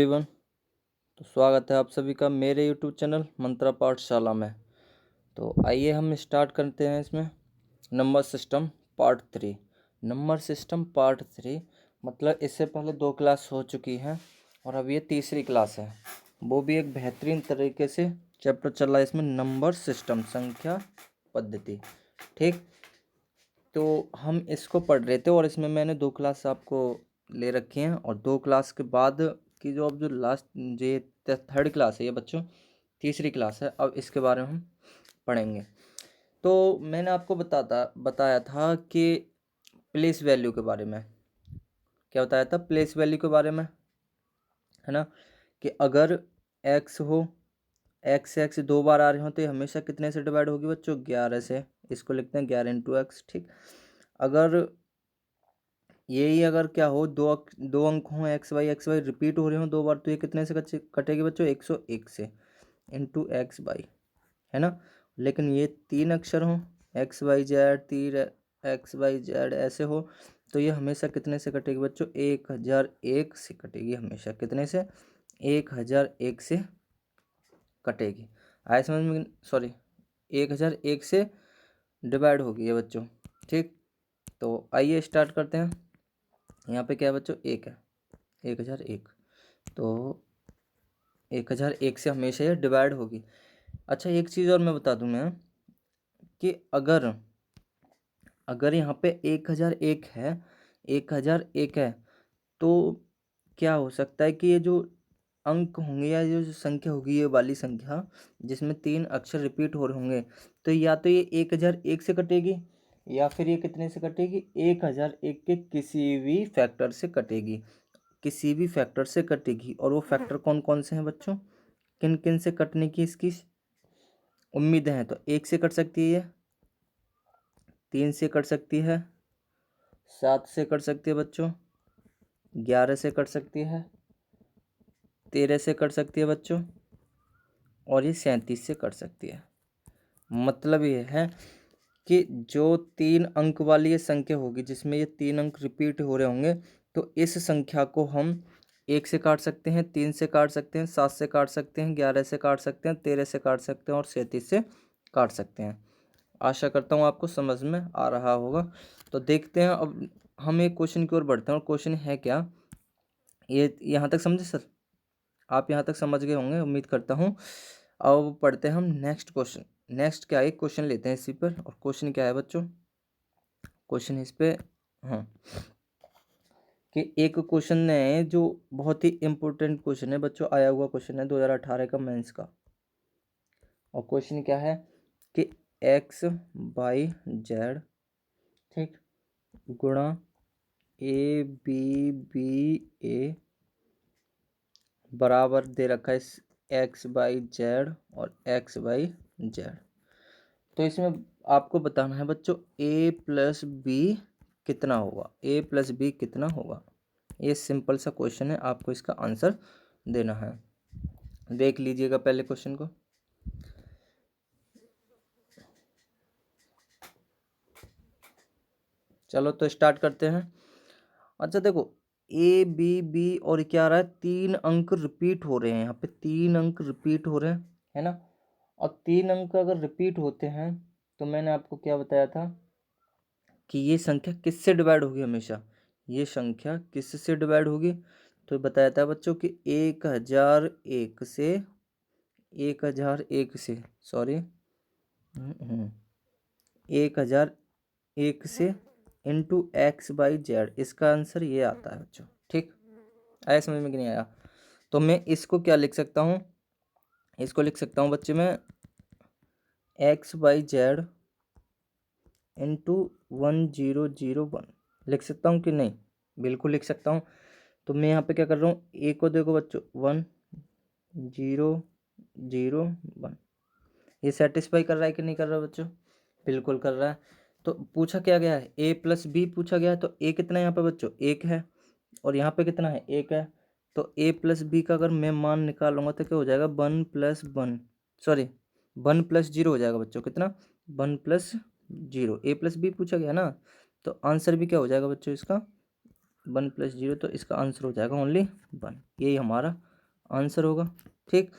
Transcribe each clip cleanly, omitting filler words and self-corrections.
Everyone, तो स्वागत है आप सभी का मेरे यूट्यूब चैनल मंत्रा पाठशाला में। तो आइए हम स्टार्ट करते हैं इसमें number system part 3। Number system part 3 मतलब इससे पहले 2 क्लास हो चुकी हैं और अब ये तीसरी क्लास है, वो भी एक बेहतरीन तरीके से चैप्टर चल रहा है इसमें, नंबर सिस्टम संख्या पद्धति। ठीक, तो हम इसको पढ़ रहे थे और इसमें मैंने 2 क्लास आपको ले रखी हैं और 2 क्लास के बाद की जो अब जो लास्ट ये थर्ड क्लास है, ये बच्चों तीसरी क्लास है। अब इसके बारे में हम पढ़ेंगे। तो मैंने आपको बताया था कि प्लेस वैल्यू के बारे में, क्या बताया था? प्लेस वैल्यू के बारे में, है ना, कि अगर एक्स हो, एक्स 2 बार आ रहे हो तो ये हमेशा कितने से डिवाइड होगी बच्चों? 11 से। इसको लिखते हैं 11 इंटू एक्स। ठीक, अगर यही अगर क्या हो, दो अंक हों, एक्स वाई रिपीट हो रहे हो 2 बार, तो ये कितने से कटेगी बच्चों? 101 से इंटू एक्स वाई, है ना। लेकिन ये 3 अक्षर हों, x y z, 3 x y z ऐसे हो, तो ये हमेशा कितने से कटेगी बच्चों? 1001 से कटेगी हमेशा। कितने से? 1001 से कटेगी। आए समझ में? सॉरी, 1001 से डिवाइड होगी ये बच्चों। ठीक, तो आइए स्टार्ट करते हैं। यहाँ पे क्या है बच्चों? 1 है, 1001, तो 1001 से हमेशा ये डिवाइड होगी। अच्छा, एक चीज़ और मैं बता दूं मैं, कि अगर अगर यहाँ पे 1001 है, 1001 है, तो क्या हो सकता है कि ये जो अंक होंगे या ये जो संख्या होगी, ये वाली संख्या जिसमें 3 अक्षर रिपीट हो रहे होंगे, तो या तो ये 1001 से कटेगी या फिर ये कितने से कटेगी? 1001 के किसी भी फैक्टर से कटेगी, किसी भी फैक्टर से कटेगी। और वो फैक्टर कौन कौन से हैं बच्चों? किन किन से कटने की इसकी उम्मीद है? तो 1 से कट सकती है, 3 से कट सकती है, 7 से कट सकती है बच्चों, 11 से कट सकती है, 13 से कट सकती है बच्चों, और ये 37 से कट सकती है। मतलब ये है कि जो 3 अंक वाली ये संख्या होगी जिसमें ये 3 अंक रिपीट हो रहे होंगे, तो इस संख्या को हम 1 से काट सकते हैं, 3 से काट सकते हैं, 7 से काट सकते हैं, 11 से काट सकते हैं, 13 से काट सकते हैं और 37 से काट सकते हैं। आशा करता हूँ आपको समझ में आ रहा होगा। तो देखते हैं, अब हम एक क्वेश्चन की ओर बढ़ते हैं। और क्वेश्चन है क्या? ये यहाँ तक समझे सर? आप यहाँ तक समझ गए होंगे, उम्मीद करता हूँ। अब पढ़ते हैं हम नेक्स्ट क्वेश्चन। नेक्स्ट क्या है, एक क्वेश्चन लेते हैं इसी पर। और क्वेश्चन क्या है बच्चों? क्वेश्चन इस पे, हाँ, कि एक क्वेश्चन है जो बहुत ही इम्पोर्टेंट क्वेश्चन है बच्चों, आया हुआ क्वेश्चन है 2018 का मेंस का। और क्वेश्चन क्या है कि एक्स बाई जेड, ठीक, गुणा ए बी ए बराबर दे रखा है एक्स बाई जेड और एक्स बाई जेड। तो इसमें आपको बताना है बच्चों ए प्लस बी कितना होगा, ए प्लस बी कितना होगा। ये सिंपल सा क्वेश्चन है, आपको इसका आंसर देना है। देख लीजिएगा पहले क्वेश्चन को। चलो तो स्टार्ट करते हैं। अच्छा देखो, ए बी और क्या आ रहा है? 3 अंक रिपीट हो रहे हैं, यहाँ पे 3 अंक रिपीट हो रहे हैं, है ना। और 3 अंक अगर रिपीट होते हैं तो मैंने आपको क्या बताया था कि ये संख्या किससे डिवाइड होगी हमेशा? ये संख्या किससे डिवाइड होगी? तो बताया था बच्चों कि 1001 से, 1001 से, सॉरी, 1001 से इंटू एक्स बाई जेड। इसका आंसर ये आता है बच्चों। ठीक, आया समझ में कि नहीं आया? तो मैं इसको क्या लिख सकता हूँ? इसको लिख सकता हूँ बच्चे मैं एक्स बाई जेड इंटू 1001 लिख सकता हूँ कि नहीं? बिल्कुल लिख सकता हूँ। तो मैं यहाँ पे क्या कर रहा हूँ, ए को देखो बच्चों 1001, ये सेटिस्फाई कर रहा है कि नहीं कर रहा बच्चों? बिल्कुल कर रहा है। तो पूछा क्या गया है? ए प्लस बी पूछा गया है। तो ए कितना है यहाँ पे बच्चों? 1 है, और यहाँ पे कितना है? 1 है। तो ए प्लस बी का अगर मैं मान निकालूंगा तो क्या हो जाएगा? 1+1, सॉरी 1+0 हो जाएगा बच्चों। कितना? 1+0। ए प्लस बी पूछा गया ना, तो आंसर भी क्या हो जाएगा बच्चों इसका? 1+0। तो इसका आंसर हो जाएगा ओनली 1। यही हमारा आंसर होगा। ठीक,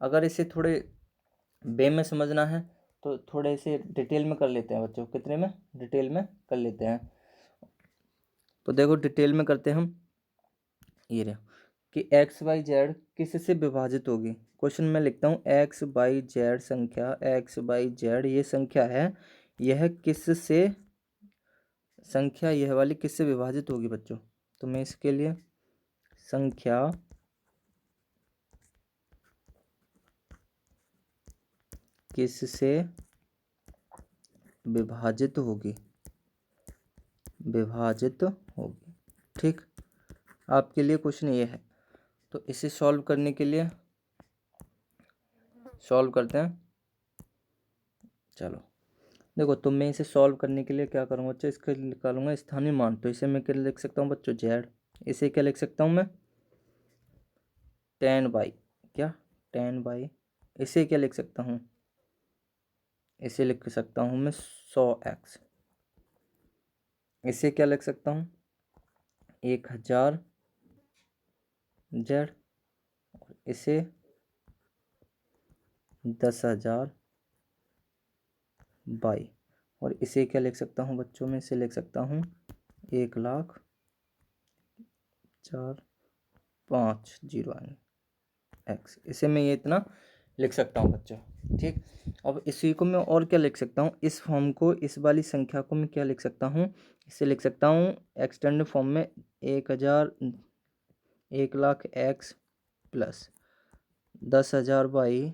अगर इसे थोड़े वे में समझना है तो थोड़े से डिटेल में कर लेते हैं बच्चों। कितने में? डिटेल में कर लेते हैं। तो देखो डिटेल में करते हैं हम। ये रहा कि एक्स वाई जेड किससे विभाजित होगी। क्वेश्चन में लिखता हूँ एक्स बाई जेड संख्या, एक्स बाई जेड ये संख्या है, यह किससे, संख्या यह वाली किससे विभाजित होगी बच्चों। तो मैं इसके लिए संख्या किससे विभाजित होगी, विभाजित होगी। ठीक, आपके लिए क्वेश्चन ये है। तो इसे सॉल्व करने के लिए सॉल्व करते हैं। चलो देखो, तो मैं इसे सॉल्व करने के लिए क्या करूँगा बच्चों, इसका निकालूंगा स्थानीय मान। तो इसे मैं क्या लिख सकता हूँ बच्चों, जेड। इसे क्या लिख सकता हूँ मैं, 10/, क्या 10/। इसे क्या लिख सकता हूँ, इसे लिख सकता हूँ मैं 100x। इसे क्या लिख सकता हूँ, 1000 जेड। इसे 10,000 बाई। और इसे क्या लिख सकता हूँ बच्चों में, इसे लिख सकता हूँ 1,04,5,0 एक्स। इसे मैं ये इतना लिख सकता हूँ बच्चों। ठीक, अब इसी को मैं और क्या लिख सकता हूँ, इस फॉर्म को, इस वाली संख्या को मैं क्या लिख सकता हूँ, इसे लिख सकता हूँ एक्सटेंड फॉर्म में 1,00,000 x plus 10,000 y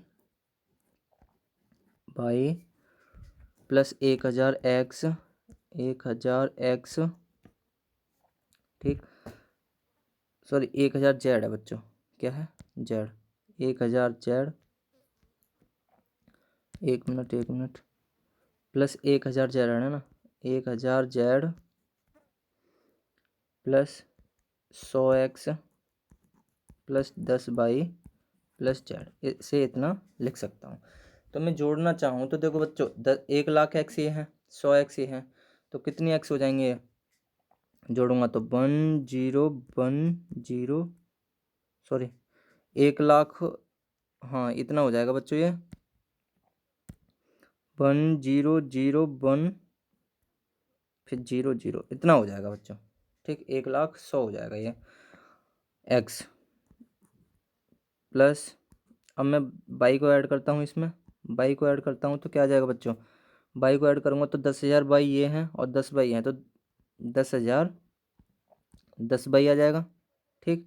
plus 1,000 x, 1,000 x. ठीक, सॉरी 1,000 जेड है बच्चों, क्या है, जेड। 1,000 जेड, एक मिनट, प्लस 1,000 जेड है ना, 1,000 Z plus 100x plus 10/, plus Z. इसे इतना लिख सकता हूँ। तो मैं जोड़ना चाहूँ तो देखो बच्चों, 1,00,000 एक्स ये है, 100x ये है, तो कितनी एक्स हो जाएंगे ये, जोड़ूंगा तो 1,0,1,0, सॉरी 1,00,000, हाँ इतना हो जाएगा बच्चों, ये 1,0,0,1 फिर 0,0 इतना हो जाएगा बच्चों। ठीक, 1,00,100 हो जाएगा ये एक्स प्लस। अब मैं बाई को ऐड करता हूँ, इसमें बाई को ऐड करता हूँ तो क्या आ जाएगा बच्चों, बाई को ऐड करूँगा तो 10,000 बाई ये हैं और 10 बाई हैं, तो 10,000 10 बाई आ जाएगा। ठीक,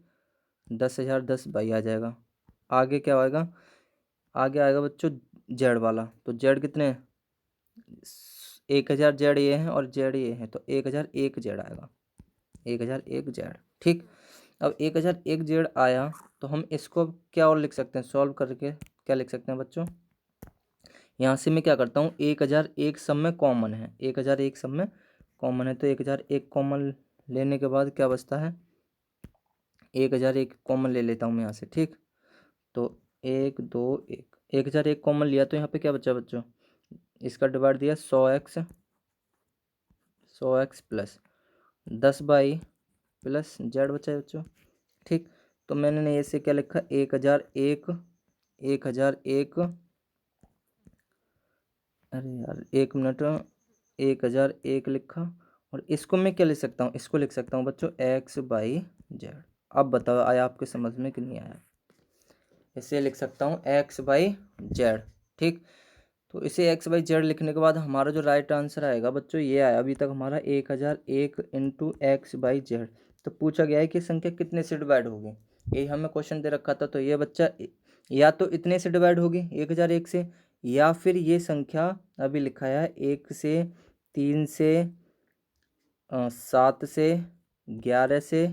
10,000 10 बाई आ जाएगा। आगे क्या आएगा, आगे आएगा बच्चों जेड वाला। तो जेड कितने हैं, 1,000 जेड ये हैं और जेड ये हैं, तो 1,001 जेड आएगा, 1,001 जेड। ठीक, अब 1,001 जेड आया तो हम इसको अब क्या और लिख सकते हैं, सॉल्व करके क्या लिख सकते हैं बच्चों। यहाँ से मैं क्या करता हूँ, 1,001 सब में कॉमन है, 1,001 सब में कॉमन है, तो 1,001 कॉमन लेने के बाद क्या बचता है, 1,001 कॉमन ले लेता हूँ मैं यहाँ से। ठीक, तो 1 2 1, 1,001 कॉमन लिया तो यहाँ पे क्या बचा बच्चों, इसका डिवाइड दिया 100x, 100x plus 10/, plus Z बचा है बच्चों। ठीक, तो मैंने ने ऐसे क्या लिखा, 1,001, 1,001, अरे यार एक मिनट, 1,001 लिखा। और इसको मैं क्या लिख सकता हूँ, इसको लिख सकता हूँ बच्चों x/z। अब बताओ आया आपके समझ में कि नहीं आया। इसे लिख सकता हूँ x/z। ठीक, तो इसे x/z लिखने के बाद हमारा जो राइट आंसर आएगा बच्चों, ये आया अभी तक हमारा 1,001 इंटू x/z। तो पूछा गया है कि संख्या कितने से डिवाइड होगी, यही हमें क्वेश्चन दे रखा था। तो ये बच्चा या तो इतने से डिवाइड होगी 1,001 से, या फिर ये संख्या अभी लिखा है 1 से, 3 से, 7 से, 11 से,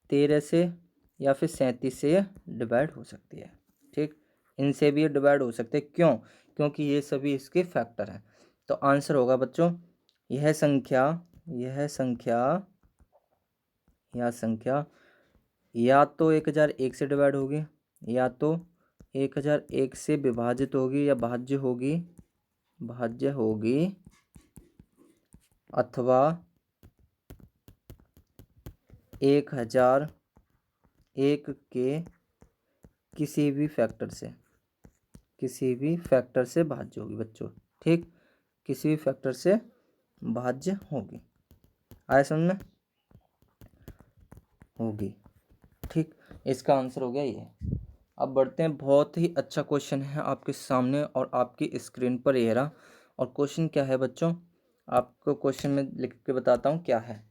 13 से, या फिर 37 से ये डिवाइड हो सकती है। ठीक, इनसे भी ये डिवाइड हो सकते हैं, क्यों, क्योंकि ये सभी इसके फैक्टर हैं। तो आंसर होगा बच्चों, यह संख्या, यह संख्या, यह संख्या या तो 1,001 से डिवाइड होगी, या तो 1,001 से विभाजित होगी या भाज्य होगी, भाज्य होगी, अथवा 1,001 के किसी भी फैक्टर से भाज्य होगी बच्चों। ठीक, किसी भी फैक्टर से भाज्य होगी। आया समझ में? होगी। ठीक, इसका आंसर हो गया ये। अब बढ़ते हैं, बहुत ही अच्छा क्वेश्चन है आपके सामने और आपकी स्क्रीन पर ये रहा। और क्वेश्चन क्या है बच्चों, आपको क्वेश्चन में लिख के बताता हूँ क्या है।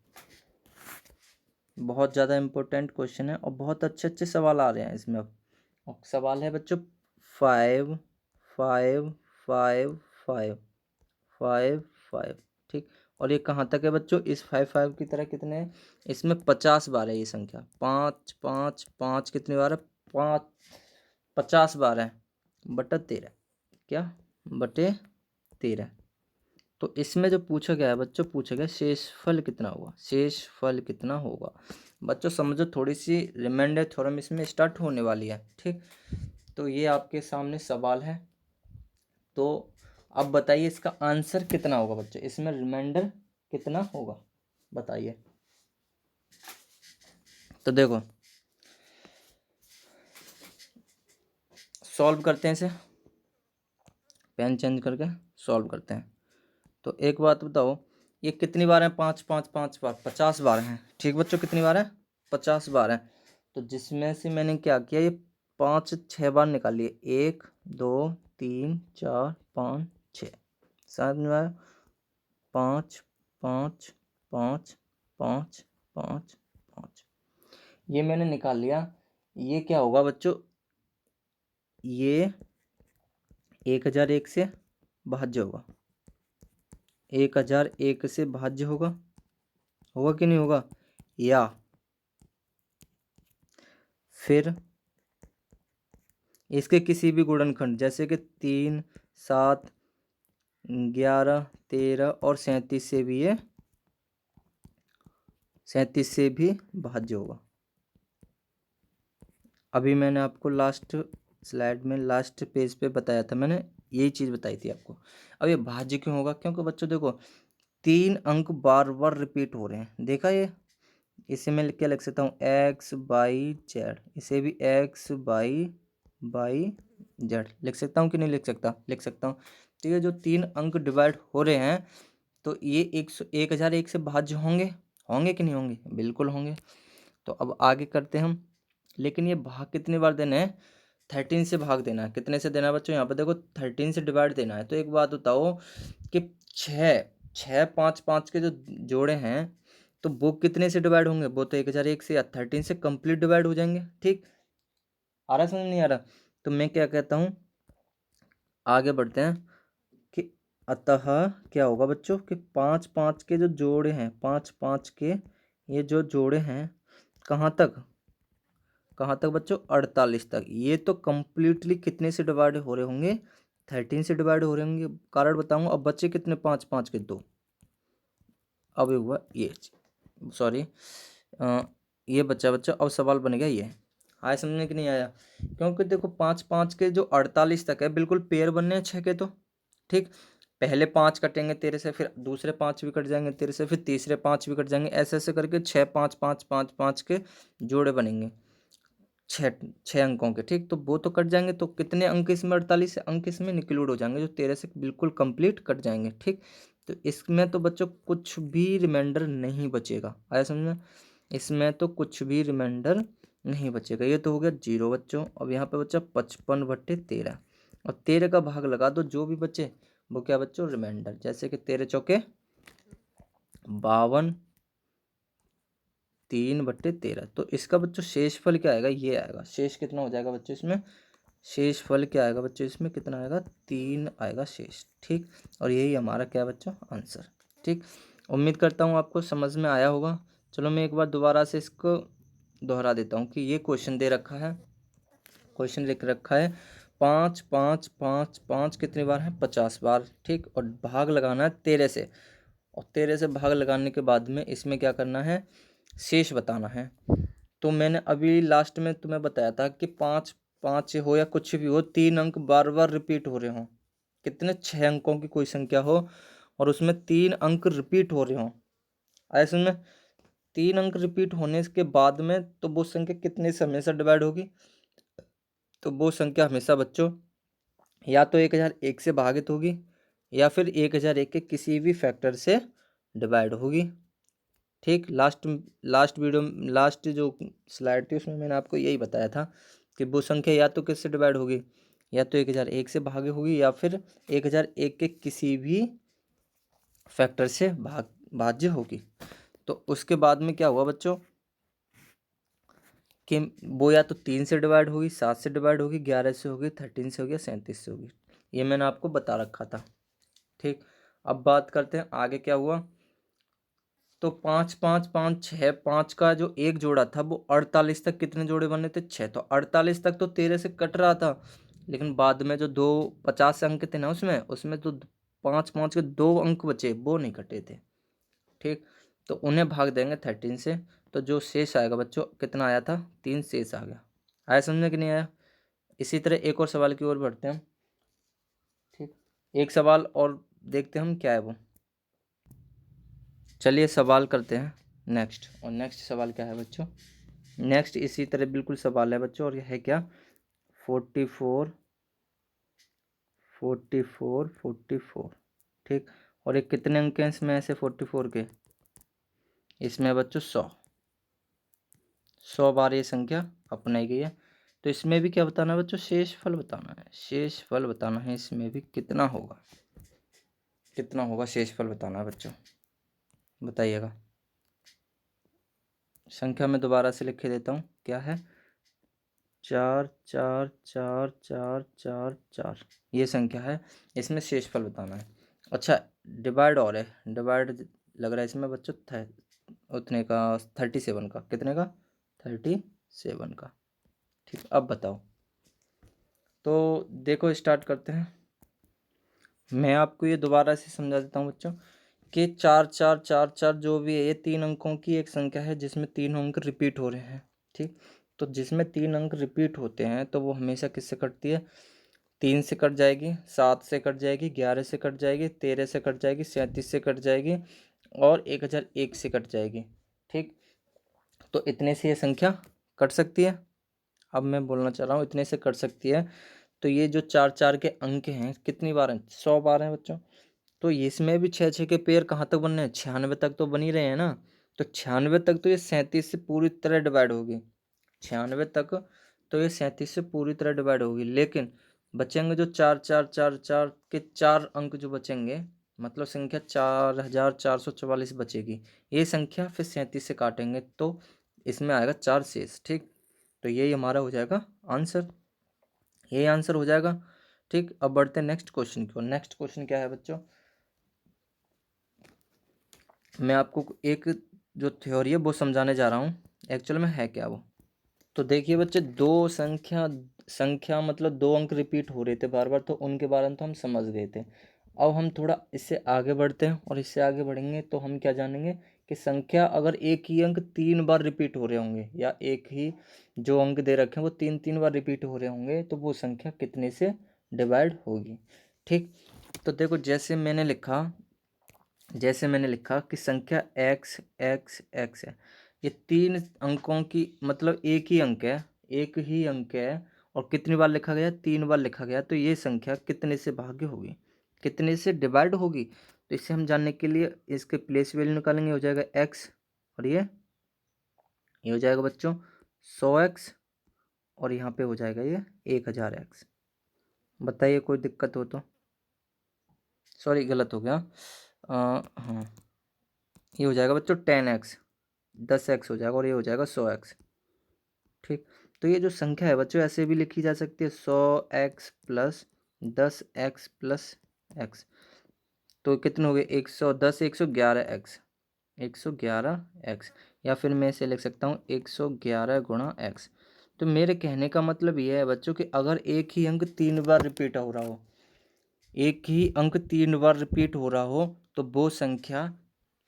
बहुत ज़्यादा इम्पोर्टेंट क्वेश्चन है और बहुत अच्छे अच्छे सवाल आ रहे हैं इसमें। अब और सवाल है बच्चों 5 5 5 5 5 5। ठीक, और ये कहाँ तक है बच्चों? इस 5 5 की तरह कितने हैं? इसमें 50 बार है ये संख्या। 5 5 5 कितनी बार है? 5 50 बार है बटा 13। क्या? बटे 13। तो इसमें जो पूछा गया है बच्चों, पूछा गया शेषफल कितना होगा। शेषफल कितना होगा बच्चों, समझो थोड़ी सी रिमाइंडर थ्योरम इसमें स्टार्ट होने वाली है। ठीक, तो ये आपके सामने सवाल है। तो अब बताइए इसका आंसर कितना होगा बच्चों, इसमें रिमाइंडर कितना होगा बताइए। तो देखो सॉल्व करते हैं इसे, पेन चेंज करके सॉल्व करते हैं। तो एक बात बताओ, ये कितनी बार है? 5 5 5 बार, 50 बार हैं। ठीक बच्चों, कितनी बार है? 50 बार है। तो जिसमें से मैंने क्या किया, ये 5 6 बार निकाल लिए। 1 2 3 4 5 6, समझ में आया? 5 5 5 5 5 5, ये मैंने निकाल लिया। ये क्या होगा बच्चों, ये 1001 से भाज्य होगा। 1001 से भाज्य होगा, होगा कि नहीं होगा? या फिर इसके किसी भी गुणनखंड, जैसे कि 3 7 11 13 और 37 से भी, ये 37 से भी भाज्य होगा। अभी मैंने आपको लास्ट स्लाइड में, लास्ट पेज पे बताया था, मैंने यही चीज़ बताई थी आपको। अब ये भाज्य क्यों होगा? क्योंकि बच्चों देखो 3 अंक बार बार रिपीट हो रहे हैं। देखा ये, इसे मैं क्या लिख सकता हूँ? X by Z. इसे भी एक्स बाई जेड लिख सकता हूँ कि नहीं लिख सकता? लिख सकता हूँ। तो ये जो 3 अंक डिवाइड हो रहे हैं, तो ये 1001 से भाज्य होंगे, होंगे कि नहीं होंगे? बिल्कुल होंगे। तो अब आगे करते हैं हम। लेकिन ये भाग कितनी बार देना है? 13 से भाग देना है। कितने से देना है बच्चों? यहाँ पर देखो 13 से डिवाइड देना है। तो एक बात बताओ कि 6 6 5 5 के जो जोड़े हैं, तो वो कितने से डिवाइड होंगे? वो तो 1001 से या 13 से कंप्लीट डिवाइड हो जाएंगे। ठीक, आ रहा समझ नहीं आ रहा? तो मैं क्या कहता हूँ, आगे बढ़ते हैं कि अतः क्या होगा बच्चों कि 5 5 के जो जोड़े हैं, 5 5 के ये जो जोड़े हैं, कहाँ तक? कहाँ तक बच्चों? 48 तक। ये तो कंप्लीटली कितने से डिवाइड हो रहे होंगे? 13 से डिवाइड हो रहे होंगे। कारण बताऊंगा। अब बच्चे कितने? 5 5 के 2। अब ये हुआ ये, सॉरी ये बच्चा अब सवाल बन गया ये। आया समझने की नहीं आया? क्योंकि देखो 5 5 के जो 48 तक है, बिल्कुल पेयर बनने हैं 6 के। तो ठीक, पहले 5 कटेंगे तेरे से, फिर दूसरे 5 भी कट जाएंगे तेरे से, फिर तीसरे 5 भी कट जाएंगे। ऐसे ऐसे करके 6 5 5 5 5 के जोड़े बनेंगे, 6 अंकों के। ठीक, तो वो तो कट जाएंगे। तो कितने अंक इसमें? 48 अंक इसमें इंक्लूड हो जाएंगे, जो 13 से बिल्कुल कंप्लीट कट जाएंगे। ठीक, तो इसमें तो बच्चों कुछ भी रिमाइंडर नहीं बचेगा। आया समझ में? इसमें तो कुछ भी रिमाइंडर नहीं बचेगा। ये तो हो गया 0 बच्चों। अब यहाँ पे बच्चा 55/13, और 13 का भाग लगा दो, जो भी बचे वो क्या बच्चों? रिमाइंडर। जैसे कि 13 चौके 52, 3/13। तो इसका बच्चों शेषफल क्या आएगा? ये आएगा। शेष कितना हो जाएगा बच्चों इसमें? शेषफल क्या आएगा बच्चों इसमें? कितना आएगा? 3 आएगा शेष। ठीक, और यही हमारा क्या बच्चों? आंसर। ठीक, उम्मीद करता हूँ आपको समझ में आया होगा। चलो मैं एक बार दोबारा से इसको दोहरा देता हूँ कि ये क्वेश्चन दे रखा है, क्वेश्चन लिख रखा है 5 5 5 5 कितनी बार है? 50 बार। ठीक, और भाग लगाना है 13 से, और 13 से भाग लगाने के बाद में इसमें क्या करना है? शेष बताना है। तो मैंने अभी लास्ट में तुम्हें बताया था कि 5 5 हो या कुछ भी हो, 3 अंक बार बार रिपीट हो रहे हों। कितने? 6 अंकों की कोई संख्या हो और उसमें 3 अंक रिपीट हो रहे हों। ऐसे में 3 अंक रिपीट होने के बाद में तो वो संख्या कितने समय से डिवाइड होगी? तो वो संख्या हमेशा बच्चों या तो 1001 से भागित होगी या फिर 1001 के किसी भी फैक्टर से डिवाइड होगी। ठीक, लास्ट वीडियो लास्ट जो स्लाइड थी उसमें मैंने आपको यही बताया था कि वो संख्या या तो किससे डिवाइड होगी, या तो 1001 से भागे होगी या फिर 1001 के किसी भी फैक्टर से भाज्य होगी। तो उसके बाद में क्या हुआ बच्चों कि वो या तो 3 से डिवाइड होगी, 7 से डिवाइड होगी, 11 से होगी, 13 से होगी, 37 से होगी। ये मैंने आपको बता रखा था। ठीक, अब बात करते हैं आगे क्या हुआ। तो 5 5 5 6 5 का जो एक जोड़ा था वो 48 तक कितने जोड़े बने थे, 6। तो 48 तक तो 13 से कट रहा था, लेकिन बाद में जो 250 अंक थे ना उसमें उसमें तो 5 5 के 2 अंक बचे, वो नहीं कटे थे। ठीक, तो उन्हें भाग देंगे 13 से, तो जो शेष आएगा बच्चों कितना आया था, 3 शेष आ गया। आया समझ में कि नहीं आया। इसी तरह एक और सवाल की ओर बढ़ते हैं। ठीक, एक सवाल और देखते हैं हम क्या है वो। चलिए सवाल करते हैं नेक्स्ट। और नेक्स्ट सवाल क्या है बच्चों, नेक्स्ट इसी तरह बिल्कुल सवाल है बच्चों, और यह है क्या, 44 44 44। ठीक, और ये कितने अंक हैं इसमें ऐसे 44 के, इसमें बच्चों 100 बार ये संख्या अपनाई गई है। तो इसमें भी क्या बताना है बच्चों, शेष फल बताना है। शेष फल बताना है, इसमें भी कितना होगा, कितना होगा शेष फल बताना है बच्चों, बताइएगा। संख्या में दोबारा से लिख के देता हूँ, क्या है, 4 4 4 4 4 4, ये संख्या है। इसमें शेषफल बताना है। अच्छा, डिवाइड और है, डिवाइड लग रहा है इसमें बच्चों उतने का 37 का, कितने का, 37 का। ठीक, अब बताओ। तो देखो स्टार्ट करते हैं। मैं आपको ये दोबारा से समझा देता हूँ बच्चों कि 4 4 4 4 जो भी है ये 3 अंकों की एक संख्या है जिसमें 3 अंक रिपीट हो रहे हैं। ठीक, तो जिसमें 3 अंक रिपीट होते हैं तो वो हमेशा किससे कटती है, 3 से कट जाएगी, 7 से कट जाएगी, 11 से कट जाएगी, 13 से कट जाएगी, 37 से कट जाएगी और 1001 से कट जाएगी। ठीक, तो इतने से ये संख्या कट सकती है। अब मैं बोलना चाह रहा हूँ इतने से कट सकती है। तो ये जो 4 4 के अंक हैं कितनी बार हैं, 100 बार हैं बच्चों। तो इसमें भी 6 6 के पेयर कहाँ तक बनने हैं, 96 तक तो बन ही रहे हैं ना। तो 96 तक तो ये 37 से पूरी तरह डिवाइड होगी, 96 तक तो ये 37 से पूरी तरह डिवाइड होगी। लेकिन बचेंगे जो 4 4 4 4 के 4 अंक जो बचेंगे, मतलब संख्या 4444 बचेगी। ये संख्या फिर 37 से काटेंगे तो इसमें आएगा 4 शेष। ठीक, तो यही हमारा हो जाएगा आंसर, यही आंसर हो जाएगा। ठीक, अब बढ़ते हैं नेक्स्ट क्वेश्चन की ओर। नेक्स्ट क्वेश्चन क्या है बच्चों, मैं आपको एक जो थ्योरी है वो समझाने जा रहा हूँ, एक्चुअल में है क्या वो। तो देखिए बच्चे, दो संख्या संख्या मतलब 2 अंक रिपीट हो रहे थे बार बार, तो उनके बारे में तो हम समझ गए थे। अब हम थोड़ा इससे आगे बढ़ते हैं, और इससे आगे बढ़ेंगे तो हम क्या जानेंगे कि संख्या अगर एक ही अंक 3 बार रिपीट हो रहे होंगे, या एक ही जो अंक दे रखे हैं वो 3 बार रिपीट हो रहे होंगे, तो वो संख्या कितने से डिवाइड होगी। ठीक, तो देखो जैसे मैंने लिखा कि संख्या एक्स एक्स एक्स है, ये 3 अंकों की मतलब एक ही अंक है, एक ही अंक है, और कितनी बार लिखा गया, 3 बार लिखा गया। तो ये संख्या कितने से भाग्य होगी, कितने से डिवाइड होगी। तो इसे हम जानने के लिए इसके प्लेस वैल्यू निकालेंगे, हो जाएगा एक्स, और ये हो जाएगा बच्चों 100x, और यहाँ पे हो जाएगा ये 1000x। बताइए कोई दिक्कत हो तो, सॉरी गलत हो गया, हाँ, ये हो जाएगा बच्चों 10x, 10x हो जाएगा, और ये हो जाएगा 100x। ठीक, तो ये जो संख्या है बच्चों ऐसे भी लिखी जा सकती है, 100x plus 10x plus x। तो कितने हो गए, 110 111x, 111x। या फिर मैं इसे लिख सकता हूँ 111 गुणा x। तो मेरे कहने का मतलब ये है बच्चों कि अगर एक ही अंक 3 बार रिपीट हो रहा हो, एक ही अंक 3 बार रिपीट हो रहा हो, तो वो संख्या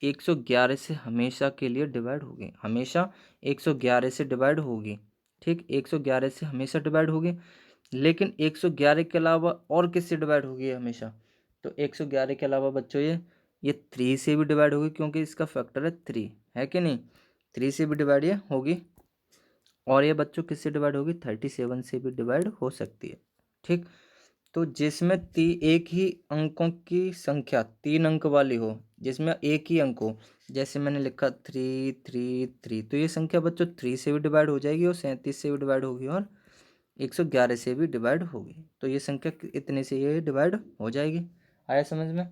111 से हमेशा के लिए डिवाइड होगी, हमेशा 111 से डिवाइड होगी। ठीक, 111 से हमेशा डिवाइड होगी। लेकिन 111 के अलावा और किससे डिवाइड होगी हमेशा, तो 111 के अलावा बच्चों ये 3 से भी डिवाइड होगी, क्योंकि इसका फैक्टर है 3, है कि नहीं, 3 से भी डिवाइड ये होगी। और ये बच्चों किससे डिवाइड होगी, 37 से भी डिवाइड हो सकती है। ठीक, तो जिसमें एक ही अंकों की संख्या 3 अंक वाली हो, जिसमें एक ही अंक हो, जैसे मैंने लिखा 3 3 3, तो ये संख्या बच्चों 3 से भी डिवाइड हो जाएगी और 37 से भी डिवाइड होगी और 111 से भी डिवाइड होगी। तो ये संख्या इतने से ये डिवाइड हो जाएगी। आया समझ में?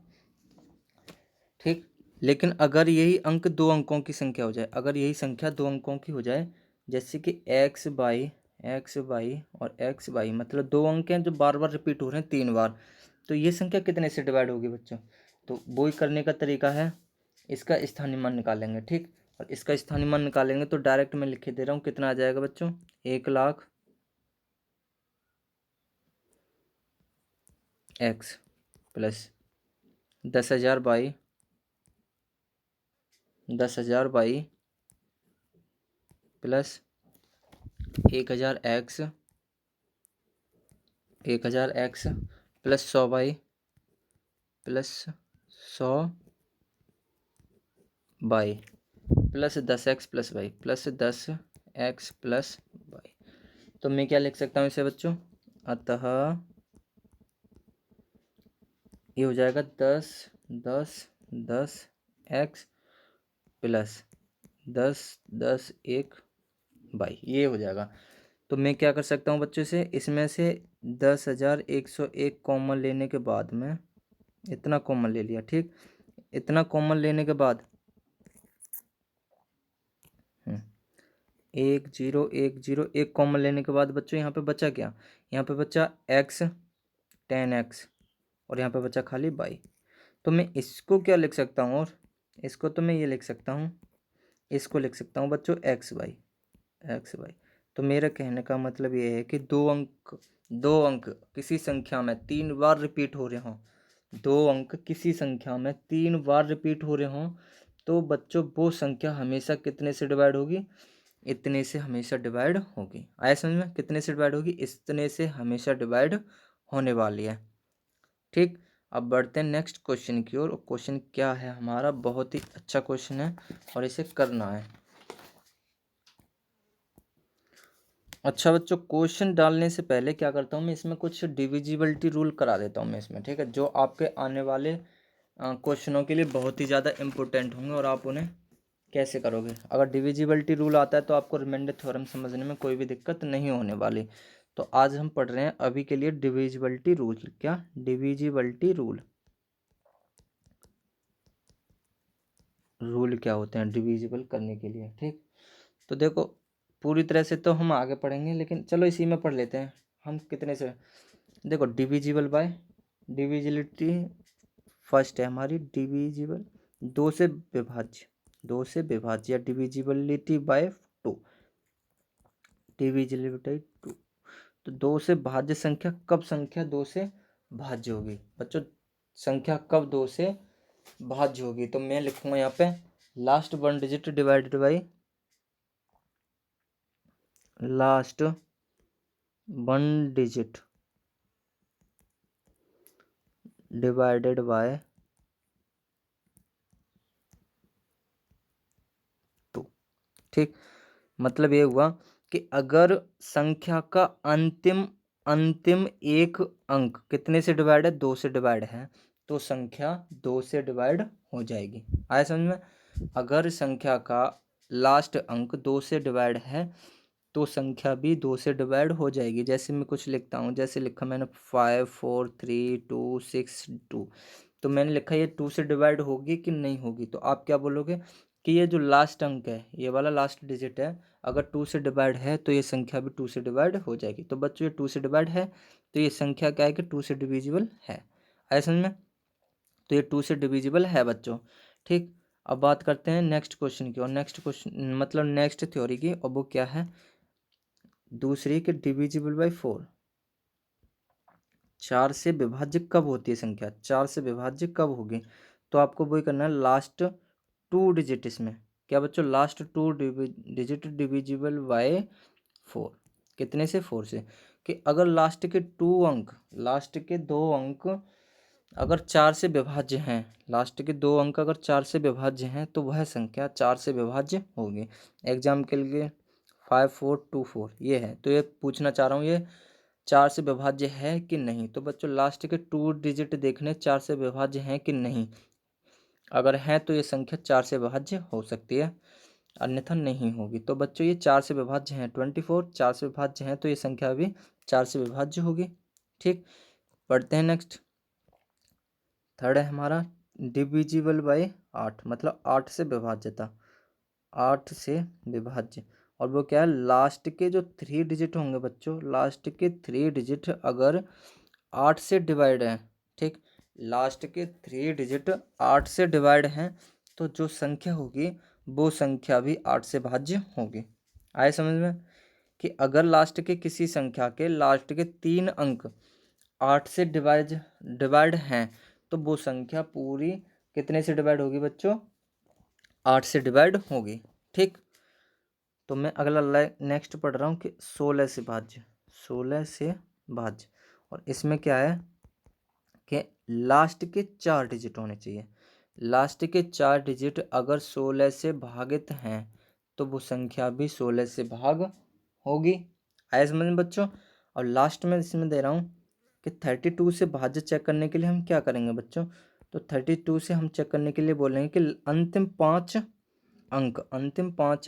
ठीक, लेकिन अगर यही अंक 2 अंकों की संख्या हो जाए, अगर यही संख्या 2 अंकों की हो जाए, जैसे कि एक्स बाई और एक्स बाई, मतलब 2 अंक हैं जो बार बार रिपीट हो रहे हैं 3 बार, तो ये संख्या कितने से डिवाइड होगी बच्चों? तो वो ही करने का तरीका है, इसका स्थानीय मान निकालेंगे। ठीक, और इसका स्थानीय मान निकालेंगे तो डायरेक्ट मैं लिख दे रहा हूँ, कितना आ जाएगा बच्चों, 1,00,000 x plus 10,000 y 10,000 y plus 1,000 x 1,000 x plus 100 y plus 100 y plus 10x plus y plus 10x plus y. तो मैं क्या लिख सकता हूँ इसे बच्चों, अतः ये हो जाएगा 10 एक्स प्लस 10 बाई, ये हो जाएगा। तो मैं क्या कर सकता हूँ बच्चों से, इसमें से 10,101 कॉमन लेने के बाद में इतना कॉमन ले लिया। ठीक, इतना कॉमन लेने के बाद 1 कॉमन लेने के बाद बच्चों यहाँ पे बचा क्या, यहाँ पे बचा x 10x और यहाँ पे बचा खाली बाई। तो मैं इसको क्या लिख सकता हूँ, और इसको तो मैं ये लिख सकता हूँ, इसको लिख सकता हूँ बच्चों एक्स बाई। तो मेरा कहने का मतलब ये है कि दो अंक किसी संख्या में 3 बार रिपीट हो रहे हों, 2 अंक किसी संख्या में 3 बार रिपीट हो रहे हों, तो बच्चों वो संख्या हमेशा कितने से डिवाइड होगी, इतने से हमेशा डिवाइड होगी। आया समझ में? कितने से डिवाइड होगी, इतने से हमेशा डिवाइड होने वाली है। ठीक, अब बढ़ते हैं नेक्स्ट क्वेश्चन की ओर। क्वेश्चन क्या है हमारा, बहुत ही अच्छा क्वेश्चन है और इसे करना है। अच्छा बच्चों, क्वेश्चन डालने से पहले क्या करता हूँ मैं, इसमें कुछ डिविजिबिलिटी रूल करा देता हूँ मैं इसमें। ठीक है, जो आपके आने वाले क्वेश्चनों के लिए बहुत ही ज़्यादा इम्पोर्टेंट होंगे और आप उन्हें कैसे करोगे। अगर डिविजिबिलिटी रूल आता है तो आपको रिमाइंडर थ्योरम समझने में कोई भी दिक्कत नहीं होने वाली। तो आज हम पढ़ रहे हैं अभी के लिए डिविजिबिलिटी रूल। क्या, डिविजिबिलिटी रूल क्या होते हैं डिविजिबल करने के लिए। ठीक, तो देखो पूरी तरह से तो हम आगे पढ़ेंगे, लेकिन चलो इसी में पढ़ लेते हैं हम। कितने से, देखो डिविजिबल बाय, डिविजिबिलिटी फर्स्ट है हमारी, डिविजिबल 2 से विभाज्य या डिविजिबिलिटी बाय 2, डिविजिबिलिटी 2। तो 2 से भाज्य संख्या, कब संख्या 2 से भाज्य होगी बच्चों, संख्या कब 2 से भाज्य होगी, तो मैं लिखूंगा यहाँ पे last 1 digit divided by last 1 digit divided by 2। ठीक, मतलब ये हुआ कि अगर संख्या का अंतिम एक अंक कितने से डिवाइड है, 2 से डिवाइड है, तो संख्या 2 से डिवाइड हो जाएगी। आया समझ में? अगर संख्या का लास्ट अंक 2 से डिवाइड है तो संख्या भी 2 से डिवाइड हो जाएगी। जैसे मैं कुछ लिखता हूँ, जैसे लिखा मैंने 5 4 3 2 6 2, तो मैंने लिखा ये 2 से डिवाइड होगी कि नहीं होगी, तो आप क्या बोलोगे कि ये जो लास्ट अंक है, ये वाला लास्ट डिजिट है, अगर 2 से डिवाइड है तो ये संख्या भी 2 से डिवाइड हो जाएगी। तो बच्चों ये 2 से डिवाइड है तो ये संख्या क्या है कि 2 से डिविजिबल है। ऐसा समझ में? तो ये 2 से डिविजिबल है बच्चों। ठीक, अब बात करते हैं नेक्स्ट क्वेश्चन की, और नेक्स्ट क्वेश्चन मतलब नेक्स्ट थ्योरी की, और वो क्या है, दूसरी के डिविजिबल बाई 4, 4 से विभाज्य कब होती है संख्या, 4 से विभाज्य कब होगी, तो आपको वही करना है लास्ट 2 डिजिट। इसमें क्या बच्चों, लास्ट 2 डिजिट डिविजिबल बाय 4, कितने से, 4 से, कि अगर लास्ट के 2 अंक, लास्ट के 2 अंक अगर 4 से विभाज्य हैं, लास्ट के 2 अंक अगर 4 से विभाज्य हैं तो वह संख्या 4 से विभाज्य होगी। एग्जाम के लिए 5424 ये है। तो ये पूछना चाह रहा हूँ ये 4 से विभाज्य है कि नहीं। तो बच्चों लास्ट के 2 डिजिट देखने 4 से विभाज्य हैं कि नहीं। अगर है तो ये संख्या 4 से विभाज्य हो सकती है, अन्यथा नहीं होगी। तो बच्चों ये 4 से विभाज्य हैं, 24 4 से विभाज्य हैं, तो ये संख्या भी 4 से विभाज्य होगी। ठीक, पढ़ते हैं नेक्स्ट। थर्ड है हमारा डिविजिबल बाय 8, मतलब 8 से विभाज्य था, 8 से विभाज्य। और वो क्या है, लास्ट के जो 3 डिजिट होंगे बच्चों, लास्ट के 3 डिजिट अगर 8 से डिवाइड है, ठीक, लास्ट के 3 डिजिट 8 से डिवाइड हैं, तो जो संख्या होगी वो संख्या भी 8 से भाज्य होगी। आए समझ में कि अगर लास्ट के किसी संख्या के लास्ट के 3 अंक 8 से डिवाइड हैं, तो वो संख्या पूरी कितने से डिवाइड होगी बच्चों, 8 से डिवाइड होगी। ठीक, तो मैं अगला नेक्स्ट पढ़ रहा हूँ कि 16 से भाज्य, 16 से भाज्य। और इसमें क्या है कि लास्ट के 4 डिजिट होने चाहिए। लास्ट के 4 डिजिट अगर 16 से भागित हैं, तो वो संख्या भी 16 से भाग होगी। आया समझ में बच्चों। और लास्ट में इसमें दे रहा हूँ कि 32 से भाज्य चेक करने के लिए हम क्या करेंगे बच्चों, तो 32 से हम चेक करने के लिए बोलेंगे कि अंतिम 5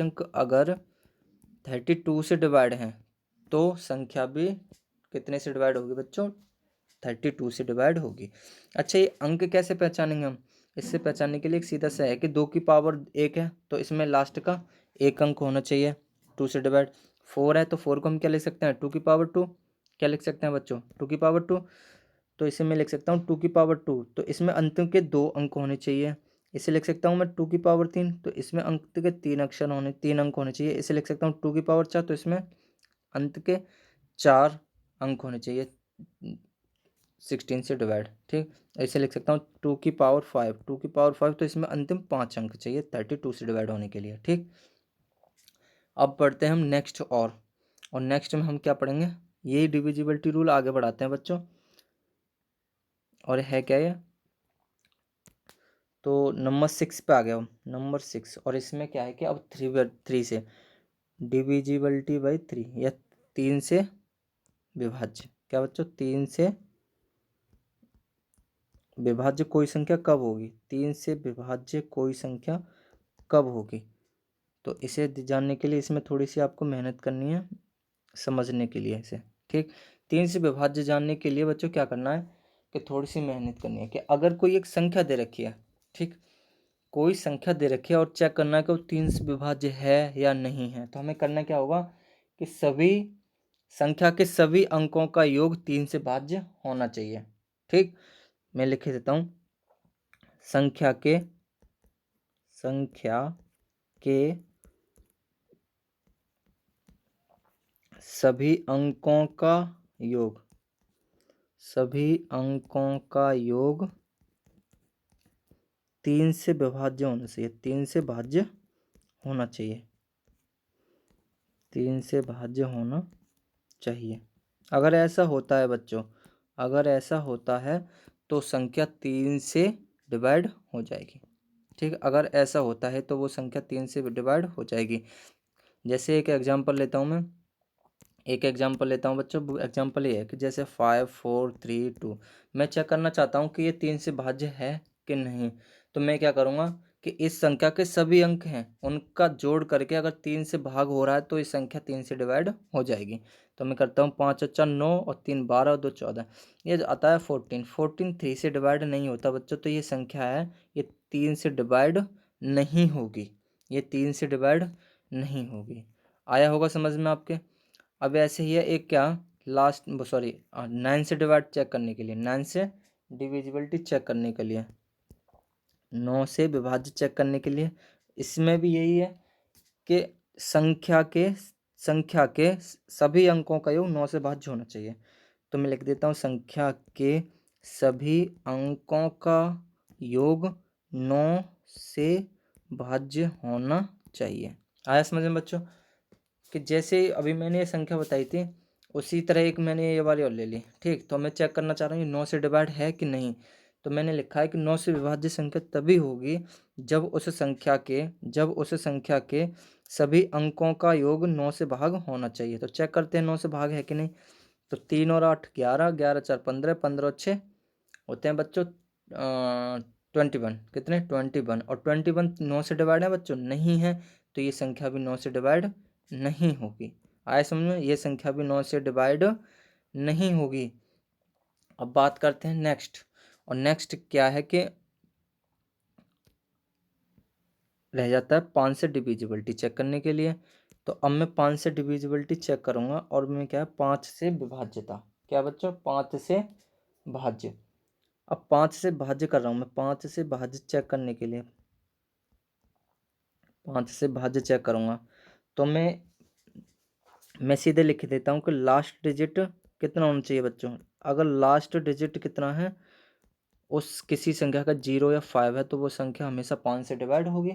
अंक अगर 32 से डिवाइड हैं, तो संख्या भी कितने से डिवाइड होगी बच्चों, 32 से डिवाइड होगी। अच्छा, ये अंक कैसे पहचानेंगे हम, इससे पहचानने के लिए एक सीधा सा है कि 2 की पावर 1 है, तो इसमें लास्ट का 1 अंक होना चाहिए 2 से डिवाइड। 4 है तो 4 को हम क्या लिख सकते हैं, 2 की पावर 2, क्या लिख सकते हैं बच्चों, 2 की पावर 2। तो इसे मैं लिख सकता हूँ 2 की पावर 2, तो इसमें अंत के 2 अंक होने चाहिए। इसे लिख सकता हूँ मैं 2 की पावर 3, तो इसमें अंक के 3 अंक होने चाहिए। इसे लिख सकता हूँ 2 की पावर 4, तो इसमें अंत के 4 अंक होने चाहिए 16 से डिवाइड। ठीक, ऐसे लिख सकता हूँ 2 की पावर 5, 2 की पावर 5, तो इसमें अंतिम 5 अंक चाहिए 32 से डिवाइड होने के लिए। ठीक, अब पढ़ते हैं हम नेक्स्ट। और नेक्स्ट में हम क्या पढ़ेंगे, यही डिविजिबिलिटी रूल आगे बढ़ाते हैं बच्चों। और है क्या ये, तो नंबर 6 पे आ गया हम, नंबर 6। और इसमें क्या है कि अब 3 से डिविजिबिलिटी बाई 3 या 3 से विभाज्य, क्या बच्चों, 3 से विभाज्य कोई संख्या कब होगी, 3 से विभाज्य कोई संख्या कब होगी। तो इसे जानने के लिए इसमें थोड़ी सी आपको मेहनत करनी है समझने के लिए इसे। ठीक, 3 से विभाज्य जानने के लिए बच्चों क्या करना है कि थोड़ी सी मेहनत करनी है कि अगर कोई एक संख्या दे रखी है, ठीक, कोई संख्या दे रखी है और चेक करना है कि वो 3 से विभाज्य है या नहीं है, तो हमें करना क्या होगा कि सभी संख्या के सभी अंकों का योग 3 से भाज्य होना चाहिए। ठीक, मैं लिख देता हूँ, संख्या के सभी अंकों का योग, सभी अंकों का योग 3 से विभाज्य होना चाहिए, 3 से भाज्य होना चाहिए, 3 से भाज्य होना चाहिए। अगर ऐसा होता है बच्चों, अगर ऐसा होता है तो संख्या 3 से डिवाइड हो जाएगी। ठीक, अगर ऐसा होता है तो वो संख्या 3 से डिवाइड हो जाएगी। जैसे एक एग्जांपल लेता हूँ मैं, एक एग्जांपल लेता हूँ बच्चों। एग्जांपल ये है कि जैसे 5 4 3 2, मैं चेक करना चाहता हूँ कि ये 3 से भाज्य है कि नहीं। तो मैं क्या करूँगा कि इस संख्या के सभी अंक हैं उनका जोड़ करके अगर 3 से भाग हो रहा है तो इस संख्या 3 से डिवाइड हो जाएगी। तो मैं करता हूँ 5 अच्छा 9 और 3 12 और 2 14, ये जो आता है 14। 14 3 से डिवाइड नहीं होता बच्चों, तो ये संख्या है ये 3 से डिवाइड नहीं होगी, ये 3 से डिवाइड नहीं होगी। आया होगा समझ में आपके। अब ऐसे ही है एक क्या, लास्ट सॉरी 9 से डिवाइड चेक करने के लिए, 9 से डिविजिबिलिटी चेक करने के लिए, 9 से विभाज्य चेक करने के लिए, इसमें भी यही है कि संख्या के सभी अंकों का योग 9 से भाज्य होना चाहिए। तो मैं लिख देता हूँ संख्या के सभी अंकों का योग 9 से भाज्य होना चाहिए। आया समझ में बच्चों कि जैसे अभी मैंने ये संख्या बताई थी उसी तरह एक मैंने ये वाली और ले ली। ठीक, तो मैं चेक करना चाह रहा हूँ 9 से डिवाइड है कि नहीं। तो मैंने लिखा है कि 9 से विभाज्य संख्या तभी होगी जब उस संख्या के सभी अंकों का योग 9 से भाग होना चाहिए। तो चेक करते हैं 9 से भाग है कि नहीं। तो 3 और 8 11, 11 4 15, 15 और 6 होते हैं बच्चों 21। कितने 21। और 21 9 से डिवाइड है बच्चों, नहीं है। तो ये संख्या भी 9 से डिवाइड नहीं होगी। आए समझ में, ये संख्या भी 9 से डिवाइड नहीं होगी। अब बात करते हैं नेक्स्ट। और नेक्स्ट क्या है कि रह जाता है 5 से डिविजिबिलिटी चेक करने के लिए। तो अब मैं 5 से डिविजिबिलिटी चेक करूंगा और मैं क्या है 5 से विभाज्यता। क्या बच्चों 5 से भाज्य। अब 5 से भाज्य कर रहा हूँ मैं, 5 से भाज्य चेक करने के लिए 5 से भाज्य चेक करूंगा। तो मैं सीधे लिख देता हूँ कि लास्ट डिजिट कितना होना चाहिए बच्चों। अगर लास्ट डिजिट कितना है उस किसी संख्या का 0 या 5 है तो वो संख्या हमेशा 5 से डिवाइड होगी।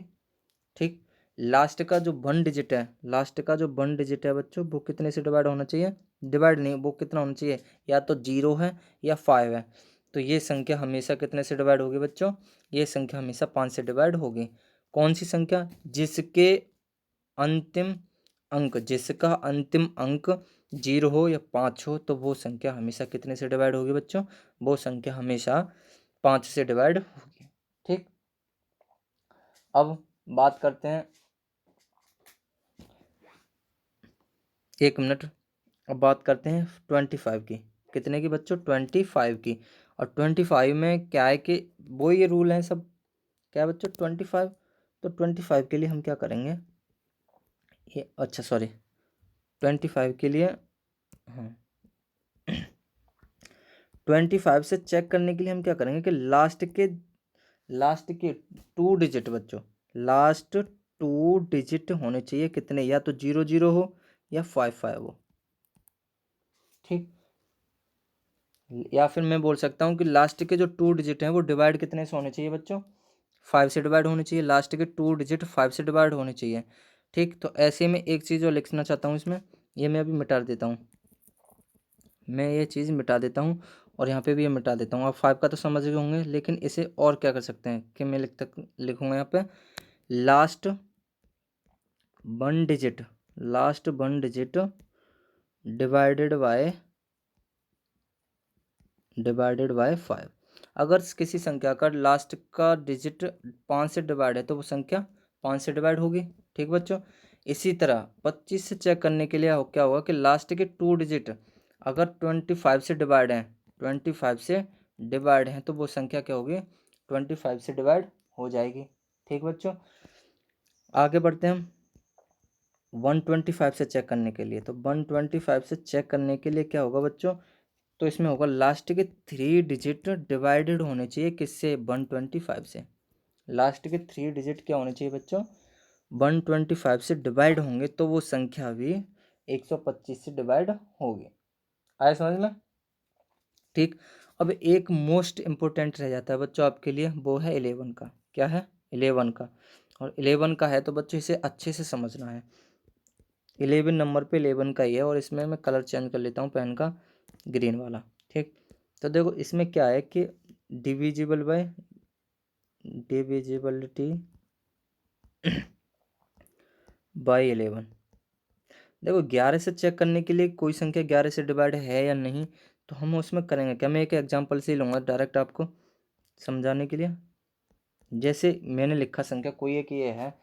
ठीक। लास्ट का जो 1 डिजिट है, लास्ट का जो 1 डिजिट है बच्चों, वो कितने से डिवाइड होना चाहिए, डिवाइड नहीं, वो कितना होना चाहिए, या तो 0 है या 5 है। तो ये संख्या हमेशा कितने से डिवाइड होगी बच्चों, ये संख्या हमेशा 5 से डिवाइड होगी। कौन सी संख्या, जिसके अंतिम अंक, जिसका अंतिम अंक 0 हो या 5 हो, तो वो संख्या हमेशा कितने से डिवाइड होगी बच्चों, वो संख्या हमेशा 5 से डिवाइड होगी। ठीक। अब बात करते हैं, एक मिनट। अब बात करते हैं 25 की। कितने की बच्चों, 25 की। और 25 में क्या है कि वो ये रूल है सब, क्या है बच्चों 25। तो 25 के लिए हम क्या करेंगे, ये अच्छा सॉरी 25 के लिए, हाँ 25 से चेक करने के लिए हम क्या करेंगे कि लास्ट के 2 डिजिट बच्चों, लास्ट 2 डिजिट होने चाहिए कितने, या तो 00 हो या 55 हो। ठीक। या फिर मैं बोल सकता हूँ कि लास्ट के जो 2 डिजिट हैं वो डिवाइड कितने से होने चाहिए बच्चों, 5 से डिवाइड होने चाहिए। लास्ट के 2 डिजिट 5 से डिवाइड होने चाहिए। ठीक। तो ऐसे में एक चीज़ जो लिखना चाहता हूँ इसमें, ये मैं अभी मिटा देता हूँ, मैं ये चीज़ मिटा देता हूँ और यहाँ पे भी ये मिटा देता हूँ। आप 5 का तो समझ गए होंगे, लेकिन इसे और क्या कर सकते हैं कि मैं लिखूँगा यहाँ पे last 1 digit, last 1 digit divided by 5। अगर किसी संख्या का लास्ट का डिजिट 5 से डिवाइड है तो वो संख्या 5 से डिवाइड होगी। ठीक बच्चों। इसी तरह 25 से चेक करने के लिए क्या होगा कि लास्ट के 2 डिजिट अगर 25 से डिवाइड हैं, 25 से डिवाइड हैं तो वो संख्या क्या होगी, 25 से डिवाइड हो जाएगी। ठीक बच्चों। आगे बढ़ते हैं हम 125 से चेक करने के लिए। तो 125 से चेक करने के लिए क्या होगा बच्चों, तो इसमें होगा लास्ट के 3 डिजिट डिवाइडेड होने चाहिए किससे, 125 से। लास्ट के 3 डिजिट क्या होने चाहिए बच्चों, 125 से डिवाइड होंगे तो वो संख्या भी 125 से डिवाइड होगी। आया समझ में। ठीक। अब एक मोस्ट इम्पोर्टेंट रह जाता है बच्चों आपके लिए, वो है 11 का। क्या है, 11 का। और 11 का है तो बच्चों इसे अच्छे से समझना है। 11 नंबर पे 11 का ही है और इसमें मैं कलर चेंज कर लेता हूँ पेन का, ग्रीन वाला। ठीक। तो देखो इसमें क्या है कि डिविजिबल बाय डिविजिबिलिटी बाय 11। देखो 11 से चेक करने के लिए कोई संख्या 11 से डिवाइड है या नहीं, तो हम उसमें करेंगे क्या, मैं एक एग्जांपल से ही लूँगा डायरेक्ट आपको समझाने के लिए। जैसे मैंने लिखा संख्या कोई एक ये है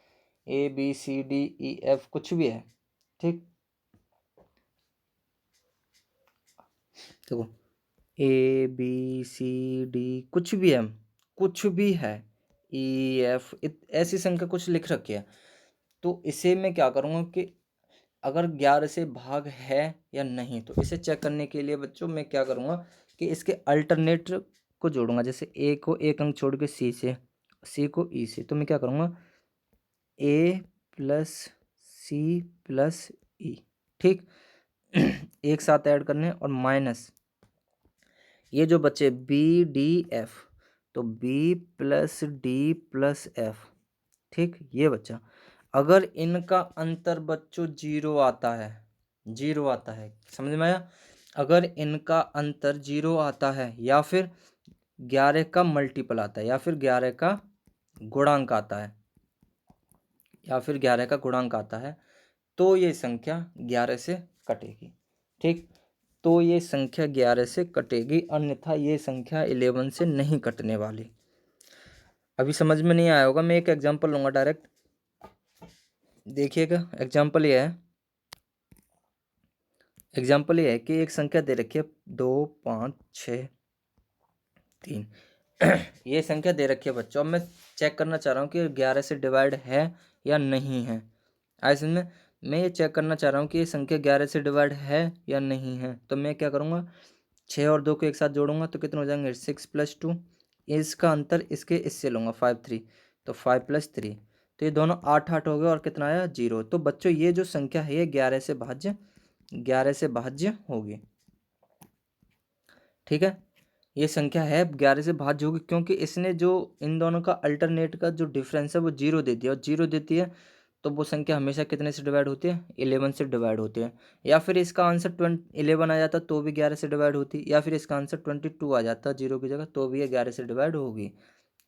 ABCDEF कुछ भी है। ठीक। देखो ABCD कुछ भी है, कुछ भी है, EF ऐसी संख्या कुछ लिख रखी है। तो इसे मैं क्या करूँगा कि अगर 11 से भाग है या नहीं, तो इसे चेक करने के लिए बच्चों मैं क्या करूँगा कि इसके अल्टरनेट को जोड़ूंगा। जैसे ए को एक अंक छोड़ के सी से, सी को ई से, तो मैं क्या करूँगा ए प्लस सी प्लस ई। ठीक। एक साथ ऐड करने और माइनस ये जो बचे बी डी एफ, तो b plus d plus f. ठीक। ये बच्चा, अगर इनका अंतर बच्चों 0 आता है, 0 आता है, समझ में आया। अगर इनका अंतर 0 आता है या फिर 11 का मल्टीपल आता है या फिर 11 का गुणांक आता है, या फिर 11 का गुणांक आता है तो ये संख्या 11 से कटेगी। ठीक, तो ये संख्या 11 से कटेगी, अन्यथा ये संख्या 11 से नहीं कटने वाली। अभी समझ में नहीं आया होगा, मैं एक एग्जांपल लूँगा डायरेक्ट, देखिएगा। एग्जांपल ये है, एग्जाम्पल ये है कि एक संख्या दे रखी है 2 5 6 3 ये संख्या दे रखी है बच्चों। अब मैं चेक करना चाह रहा हूँ कि 11 से डिवाइड है या नहीं है। ऐसे में मैं ये चेक करना चाह रहा हूँ कि ये संख्या 11 से डिवाइड है या नहीं है। तो मैं क्या करूँगा, 6 और 2 को एक साथ जोड़ूंगा तो कितने हो जाएंगे, 6 + 2। इसका अंतर इसके इससे लूँगा 5 3, तो 5 + 3, तो ये दोनों 8 8 हो गए और कितना आया, 0। तो बच्चों ये जो संख्या है ये 11 से भाज्य होगी। ठीक है, ये संख्या है 11 से भाज्य होगी, क्योंकि इसने जो इन दोनों का अल्टरनेट का जो डिफरेंस है वो 0 दे दिया, और 0 देती है तो वो संख्या हमेशा कितने से डिवाइड होती है, 11 से डिवाइड होती है। या फिर इसका आंसर 11 आ जाता तो भी 11 से डिवाइड होती, या फिर इसका आंसर 22 आ जाता 0 की जगह तो भी ये 11 से डिवाइड होगी।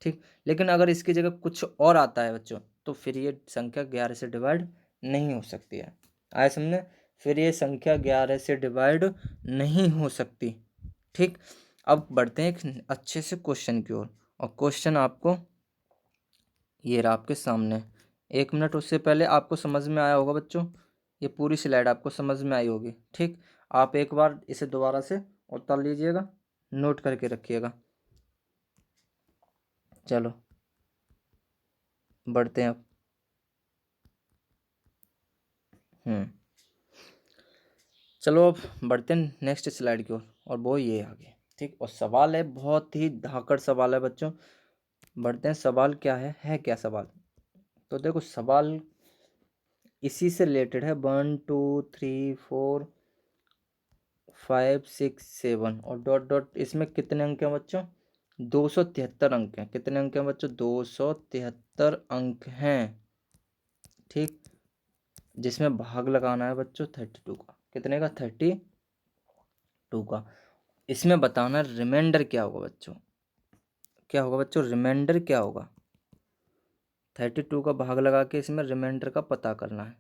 ठीक, लेकिन अगर इसकी जगह कुछ और आता है बच्चों तो फिर ये संख्या 11 से डिवाइड नहीं हो सकती है। आए समझे, फिर ये संख्या 11 से डिवाइड नहीं हो सकती। ठीक, अब बढ़ते हैं एक अच्छे से क्वेश्चन की ओर, और क्वेश्चन आपको ये रहा आपके सामने। 1 मिनट, उससे पहले आपको समझ में आया होगा बच्चों, ये पूरी स्लाइड आपको समझ में आई होगी। ठीक, आप एक बार इसे दोबारा से उतार लीजिएगा, नोट करके रखिएगा। चलो बढ़ते हैं अब। चलो अब बढ़ते हैं नेक्स्ट स्लाइड की ओर, और वो ये आगे। ठीक, और सवाल है, बहुत ही धाकड़ सवाल है बच्चों। बढ़ते हैं, सवाल क्या है क्या सवाल। तो देखो सवाल इसी से रिलेटेड है, 1 2 3 4 5 6 7 और डॉट डॉट। इसमें कितने अंक हैं बच्चों, 273 अंक हैं। कितने अंक हैं बच्चों, 273 अंक हैं। ठीक, जिसमें भाग लगाना है बच्चों 32 का। कितने का, 32 का। इसमें बताना रिमाइंडर क्या होगा बच्चों, क्या होगा बच्चों, रिमाइंडर क्या होगा। 32 का भाग लगा के इसमें रिमाइंडर का पता करना है।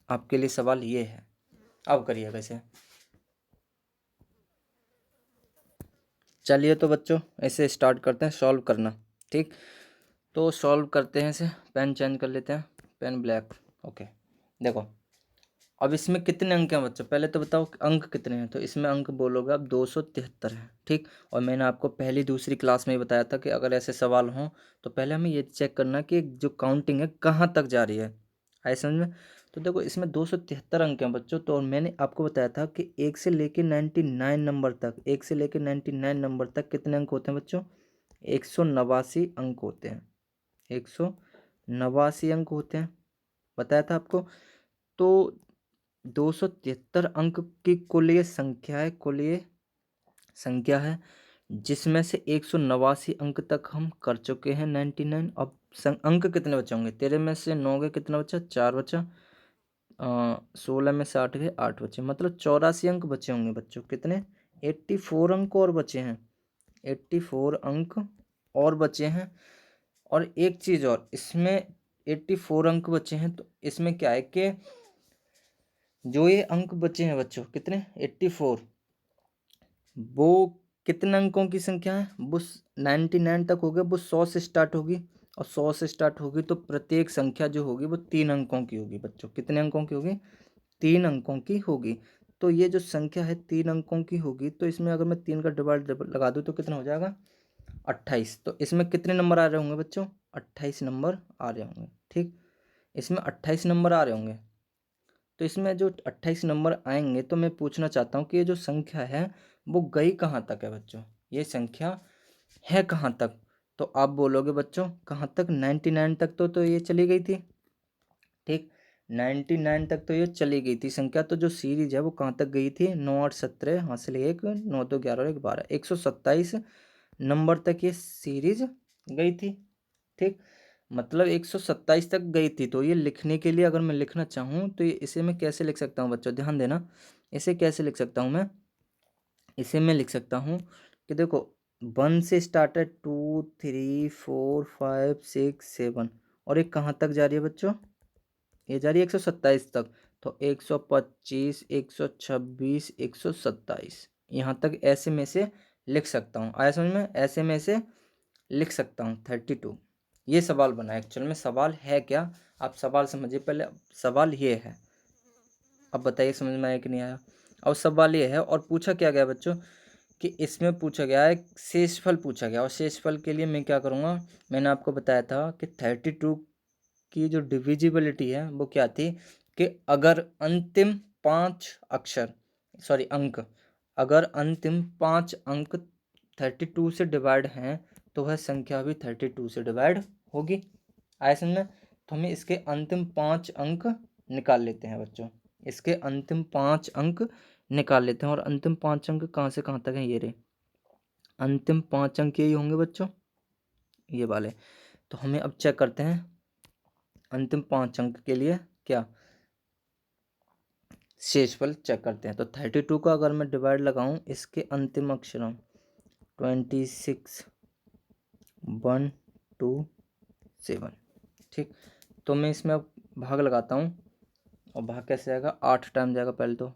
आपके लिए सवाल ये है, अब करिए वैसे। चलिए तो बच्चों ऐसे स्टार्ट करते हैं सॉल्व करना। ठीक, तो सॉल्व करते हैं इसे, पेन चेंज कर लेते हैं, पेन ब्लैक। ओके, देखो अब इसमें कितने अंक हैं बच्चों, पहले तो बताओ अंक कितने हैं। तो इसमें अंक बोलोगे आप 273 है। ठीक, और मैंने आपको पहली दूसरी क्लास में ही बताया था कि अगर ऐसे सवाल हों तो पहले हमें ये चेक करना कि जो काउंटिंग है कहाँ तक जा रही है। आए समझ में। तो देखो इसमें 273 अंक हैं बच्चों, तो मैंने आपको बताया था कि 1 से लेके 99 नंबर तक, 1 से लेके 99 नंबर तक कितने अंक होते हैं बच्चों, 189 अंक होते हैं। 189 अंक होते हैं, बताया था आपको। तो 273 अंक की कुल ये संख्या है, कुल ये संख्या है, जिसमें से 189 अंक तक हम कर चुके हैं 99। अब अंक कितने बचे होंगे, तेरे में से 9 गए, कितना बचा, 4 बचा। 16 में से 8 गए, 8 बचे, मतलब 84 अंक बचे होंगे बच्चों। कितने, 84 अंक और बचे हैं, 84 अंक और बचे हैं। और एक चीज़ और, इसमें 84 अंक बचे हैं तो इसमें क्या है कि जो ये अंक बचे हैं बच्चों, कितने, 84, वो कितने अंकों की संख्या है, वो 99 तक हो गया, वो 100 से स्टार्ट होगी। और 100 से स्टार्ट होगी तो प्रत्येक संख्या जो होगी वो 3 अंकों की होगी बच्चों। कितने अंकों की होगी, 3 अंकों की होगी। तो ये जो संख्या है 3 अंकों की होगी, तो इसमें अगर मैं 3 का डिवाइड लगा दूँ तो कितना हो जाएगा, 28। तो इसमें कितने नंबर आ रहे होंगे बच्चों, 28 नंबर आ रहे होंगे। ठीक, इसमें 28 नंबर आ रहे होंगे। तो इसमें जो 28 नंबर आएंगे, तो मैं पूछना चाहता हूँ कि ये जो संख्या है वो गई कहाँ तक है बच्चों, ये संख्या है कहाँ तक। तो आप बोलोगे बच्चों कहाँ तक, 99 तक तो ये चली गई थी। ठीक, 99 तक तो ये चली गई थी संख्या। तो जो सीरीज है वो कहाँ तक गई थी, 9 8 17 हासिल 1, 9 2 11 और 1 12, 127 नंबर तक ये सीरीज गई थी। ठीक, मतलब 127 तक गई थी। तो ये लिखने के लिए अगर मैं लिखना चाहूँ तो ये इसे मैं कैसे लिख सकता हूँ बच्चों, ध्यान देना। इसे कैसे लिख सकता हूँ मैं, इसे मैं लिख सकता हूँ कि देखो 1 से स्टार्ट है, 2 3 4 5 6 7, और ये कहाँ तक जा रही है बच्चों, ये जा रही है 127 तक। तो 125, 126, 127 यहाँ तक ऐसे में से लिख सकता हूँ। आया समझ में, ऐसे में से लिख सकता हूँ 32। ये सवाल बना है। एक्चुअल में सवाल है क्या, आप सवाल समझिए पहले। सवाल ये है, अब बताइए समझ में आया कि नहीं आया। और सवाल ये है, और पूछा क्या गया बच्चों कि इसमें पूछा गया है शेषफल पूछा गया। और शेषफल के लिए मैं क्या करूँगा, मैंने आपको बताया था कि 32 की जो डिविजिबिलिटी है वो क्या थी कि अगर अंतिम 5 अक्षर अंक, अगर अंतिम 5 अंक 32 से डिवाइड हैं तो वह संख्या भी 32 से डिवाइड होगी। आया समझ में। तो हमें इसके अंतिम 5 अंक निकाल लेते हैं बच्चों, इसके अंतिम 5 अंक निकाल लेते हैं। और अंतिम 5 अंक कहाँ से कहाँ तक हैं, ये रहे अंतिम 5 अंक, यही होंगे बच्चों, ये वाले। तो हमें अब चेक करते हैं अंतिम 5 अंक के लिए क्या शेषफल चेक करते हैं। तो 32 का अगर मैं डिवाइड लगाऊं इसके अंतिम अक्षरों 26, 1, 2, 7, ठीक। तो मैं इसमें अब भाग लगाता हूँ, और भाग कैसे जाएगा, 8 टाइम जाएगा पहले तो।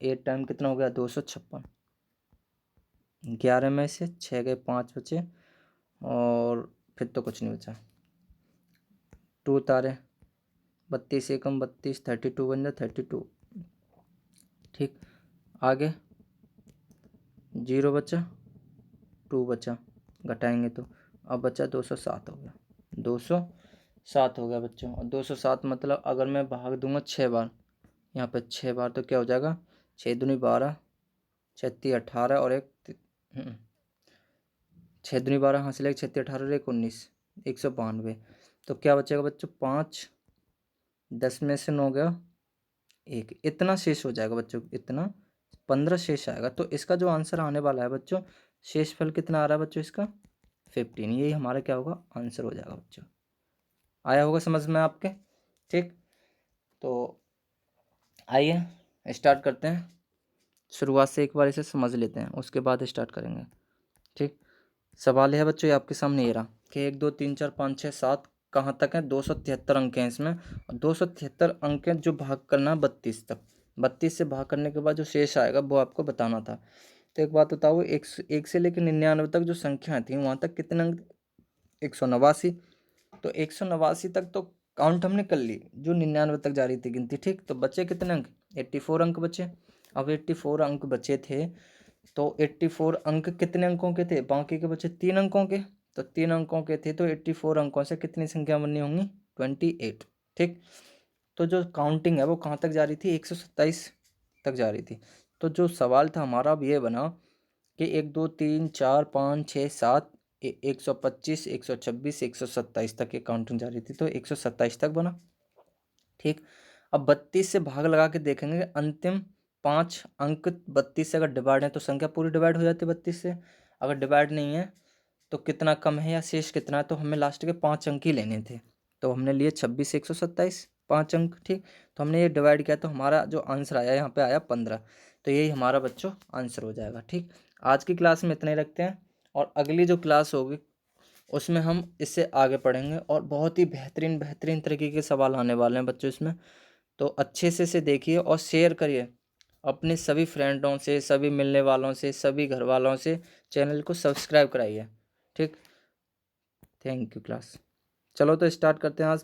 8 टाइम कितना हो गया, 256। 11 में से 6 गए, 5 बचे, और फिर तो कुछ नहीं बचा। 2 तारे, 32 एकम 32, 32 बन जाए 32, ठीक। आगे 0 बचा, 2 बचा, घटाएंगे तो अब बचा 207 हो गया। 207 हो गया बच्चों। और 207 मतलब अगर मैं भाग दूंगा 6 बार, यहाँ पे 6 बार, तो क्या हो जाएगा, 6 दूनी 12, 36 18 और एक 6 दूनी 12 हासिल है, 36 18 और एक 19, 192। तो क्या बचेगा बच्चों, 5, 10 में से 9 गया, 1, इतना शेष हो जाएगा बच्चों, इतना 15 शेष आएगा। तो इसका जो आंसर आने वाला है बच्चों, शेषफल कितना आ रहा है बच्चों इसका, 15। यही हमारा क्या होगा, आंसर हो जाएगा बच्चों। आया होगा समझ में आपके, ठीक। तो आइए स्टार्ट करते हैं। शुरुआत से एक बार इसे समझ लेते हैं, उसके बाद स्टार्ट करेंगे, ठीक। सवाल है बच्चों ये आपके सामने ये रहा कि 1 2 3 4 5 6 7 कहाँ तक है, 273 अंक हैं इसमें। और 273 अंक हैं जो भाग करना है 32 तक। 32 से भाग करने के बाद जो शेष आएगा वो आपको बताना था। तो एक बात बताओ, 1 से लेकर 99 तक जो संख्याएं थी वहाँ तक कितने अंक, 189। तो 189 तक तो काउंट हमने कर ली, जो 99 तक जा रही थी गिनती, ठीक। तो बचे कितने अंक, 84 अंक बचे। अब 84 अंक बचे थे, तो 84 अंक कितने अंकों के थे, बाकी के बचे 3 अंकों के। तो 3 अंकों के थे, तो 84 अंकों से कितनी संख्या बननी होंगी, 28, ठीक। तो जो काउंटिंग है वो कहाँ तक जा रही थी, 127 तक जा रही थी। तो जो सवाल था हमारा अब ये बना कि 1 2 3 4 5 6 7 125 126 127 तक ये काउंटिंग जा रही थी, तो 127 तक बना, ठीक। अब 32 से भाग लगा के देखेंगे अंतिम 5 अंक 32 से अगर डिवाइड है तो संख्या पूरी डिवाइड हो जाती है 32 से। अगर डिवाइड नहीं है तो कितना कम है या शेष कितना है, तो हमें लास्ट के 5 अंक ही लेने थे। तो हमने लिए 26 127 5 अंक, ठीक। तो हमने ये डिवाइड किया तो हमारा जो आंसर आया यहाँ पे आया 15। तो यही हमारा बच्चों आंसर हो जाएगा, ठीक। आज की क्लास में इतना ही रखते हैं, और अगली जो क्लास होगी उसमें हम इससे आगे पढ़ेंगे, और बहुत ही बेहतरीन बेहतरीन तरीके के सवाल आने वाले हैं बच्चों इसमें। तो अच्छे से इसे देखिए और शेयर करिए अपने सभी फ्रेंडों से, सभी मिलने वालों से, सभी घर वालों से। चैनल को सब्सक्राइब कराइए, ठीक। Thank you class. चलो तो स्टार्ट करते हैं आज